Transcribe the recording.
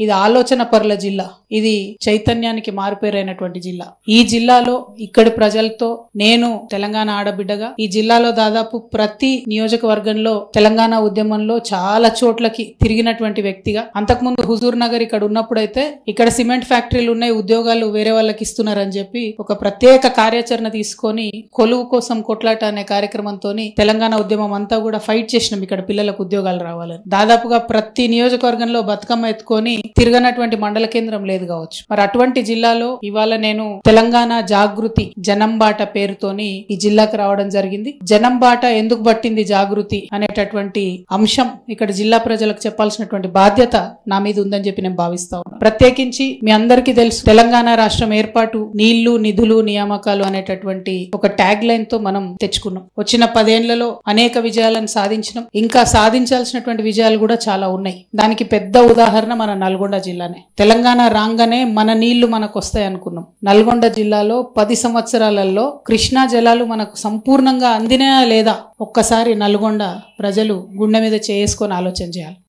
ఇది ఆలోచన పరుల జిల్లా, ఇది చైతన్యానికి మారుపేరైనటువంటి జిల్లా. ఈ జిల్లాలో ఇక్కడి ప్రజలతో నేను తెలంగాణ ఆడబిడ్డగా ఈ జిల్లాలో దాదాపు ప్రతి నియోజకవర్గంలో తెలంగాణ ఉద్యమంలో చాలా చోట్లకి తిరిగినటువంటి వ్యక్తిగా, అంతకుముందు హుజూర్ నగర్ ఇక్కడ ఉన్నప్పుడైతే ఇక్కడ సిమెంట్ ఫ్యాక్టరీలు ఉన్నాయి, ఉద్యోగాలు వేరే వాళ్ళకి ఇస్తున్నారని చెప్పి ఒక ప్రత్యేక కార్యాచరణ తీసుకొని కొలువు కోసం కొట్లాట అనే కార్యక్రమంతో తెలంగాణ ఉద్యమం అంతా కూడా ఫైట్ చేసినాం ఇక్కడ పిల్లలకు ఉద్యోగాలు రావాలని. దాదాపుగా ప్రతి నియోజకవర్గంలో బతుకమ్మ ఎత్తుకొని తిరగనటువంటి మండల కేంద్రం లేదు కావచ్చు. మరి అటువంటి జిల్లాలో ఇవాళ నేను తెలంగాణ జాగృతి జనంబాట పేరుతోని ఈ జిల్లాకు రావడం జరిగింది. జనంబాట ఎందుకు పట్టింది జాగృతి అనేటటువంటి అంశం ఇక్కడ జిల్లా ప్రజలకు చెప్పాల్సినటువంటి బాధ్యత నా మీద ఉందని చెప్పి నేను భావిస్తా ఉన్నాను. ప్రత్యేకించి మీ అందరికీ తెలుసు, తెలంగాణ రాష్ట్రం ఏర్పాటు నీళ్లు నిధులు నియామకాలు అనేటటువంటి ఒక ట్యాగ్ లైన్ తో మనం తెచ్చుకున్నాం. వచ్చిన 10 ఏళ్లలో అనేక విజయాలను సాధించినాం. ఇంకా సాధించాల్సినటువంటి విజయాలు కూడా చాలా ఉన్నాయి. దానికి పెద్ద ఉదాహరణ మన నల్గొండ జిల్లానే. తెలంగాణ రాగానే మన నీళ్లు మనకు వస్తాయి అనుకున్నాం. నల్గొండ జిల్లాలో 10 సంవత్సరాలలో కృష్ణా జలాలు మనకు సంపూర్ణంగా అందినా లేదా ఒక్కసారి నల్గొండ ప్రజలు గుండె మీద చేసుకొని ఆలోచన చేయాలి.